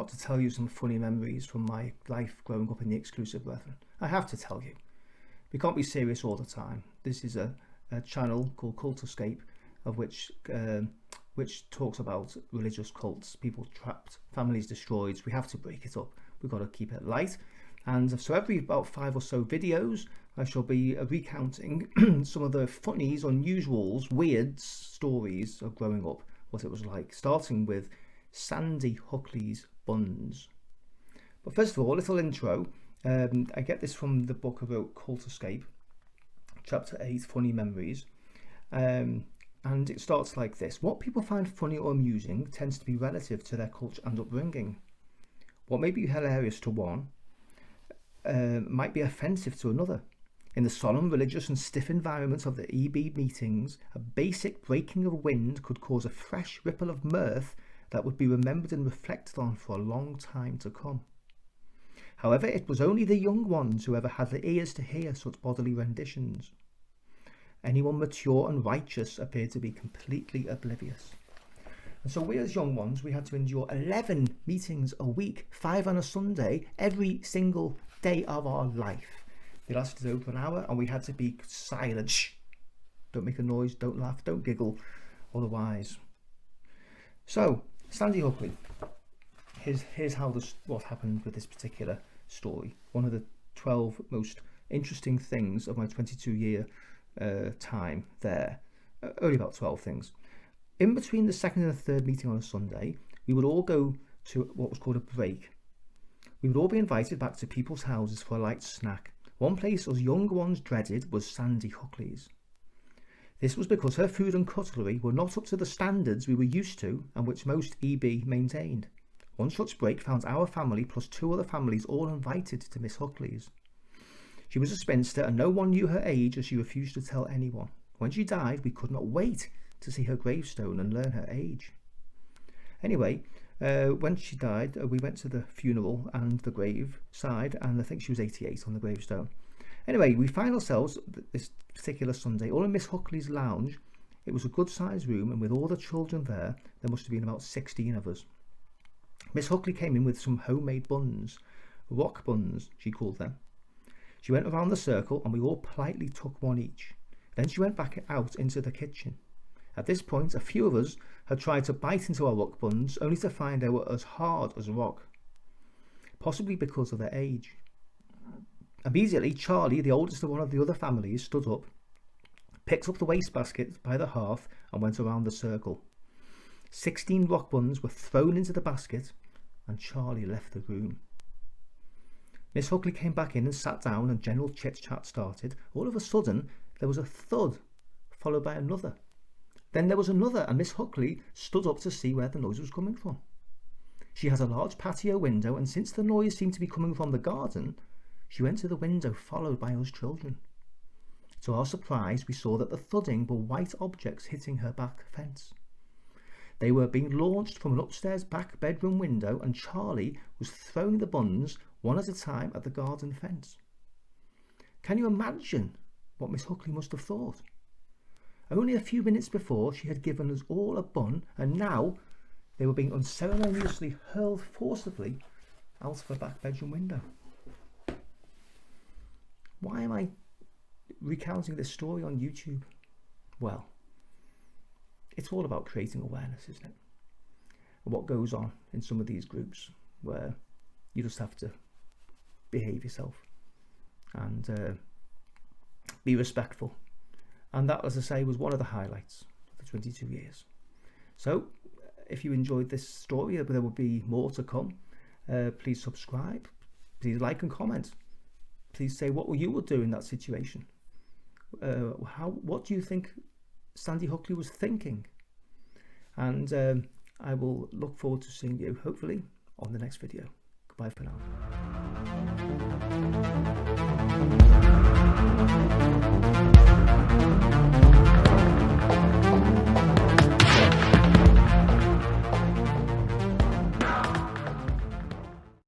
got to tell you some funny memories from my life growing up in the exclusive brethren. I have to tell you. We can't be serious all the time. This is a channel called Cult Escape, of which talks about religious cults, people trapped, families destroyed. We have to break it up. We've got to keep it light. And so every about 5 or so videos, I shall be recounting some of the funnies, unusuals, weird stories of growing up, what it was like, starting with Sandy Huckley's Buns. But first of all, a little intro. I get this from the book I wrote, Cult Escape, chapter 8, Funny Memories. And it starts like this. What people find funny or amusing tends to be relative to their culture and upbringing. What may be hilarious to one might be offensive to another. In the solemn, religious and stiff environment of the EB meetings, a basic breaking of wind could cause a fresh ripple of mirth that would be remembered and reflected on for a long time to come. However, it was only the young ones who ever had the ears to hear such bodily renditions. Anyone mature and righteous appeared to be completely oblivious. And so we as young ones, we had to endure 11 meetings a week, 5 on a Sunday, every single day of our life. They lasted over an hour and we had to be silent. Shh! Don't make a noise, don't laugh, don't giggle, otherwise. So, Sandy Huckley. Here's how what happened with this particular story. One of the 12 most interesting things of my 22-year time there. Only about 12 things. In between the second and the third meeting on a Sunday, we would all go to what was called a break. We would all be invited back to people's houses for a light snack. One place us young ones dreaded was Sandy Huckley's. This was because her food and cutlery were not up to the standards we were used to and which most EB maintained. One such break found our family plus 2 other families all invited to Miss Huckley's. She was a spinster and no one knew her age as she refused to tell anyone. When she died, we could not wait to see her gravestone and learn her age. Anyway, when she died, we went to the funeral and the grave side, and I think she was 88 on the gravestone. Anyway, we find ourselves this particular Sunday all in Miss Huckley's lounge. It was a good sized room, and with all the children there must have been about 16 of us. Miss Huckley came in with some homemade buns, rock buns she called them. She went around the circle and we all politely took one each. Then she went back out into the kitchen. At this point, a few of us had tried to bite into our rock buns only to find they were as hard as rock, possibly because of their age. Immediately, Charlie, the oldest of one of the other families, stood up, picked up the wastebasket by the hearth and went around the circle. 16 rock buns were thrown into the basket and Charlie left the room. Miss Huckley came back in and sat down and general chit-chat started. All of a sudden, there was a thud, followed by another. Then there was another, and Miss Huckley stood up to see where the noise was coming from. She has a large patio window, and since the noise seemed to be coming from the garden, she went to the window, followed by us children. To our surprise, we saw that the thudding were white objects hitting her back fence. They were being launched from an upstairs back bedroom window, and Charlie was throwing the buns one at a time at the garden fence. Can you imagine what Miss Huckley must have thought? Only a few minutes before, she had given us all a bun, and now they were being unceremoniously hurled forcibly out of a back bedroom window. Why am I recounting this story on YouTube? Well, it's all about creating awareness, isn't it? And what goes on in some of these groups where you just have to behave yourself and be respectful. And that, as I say, was one of the highlights of the 22 years. So if you enjoyed this story, there will be more to come. Please subscribe, please like and comment. Please say what you would do in that situation. What do you think Sandy Huckley was thinking? And I will look forward to seeing you, hopefully, on the next video. Goodbye for now.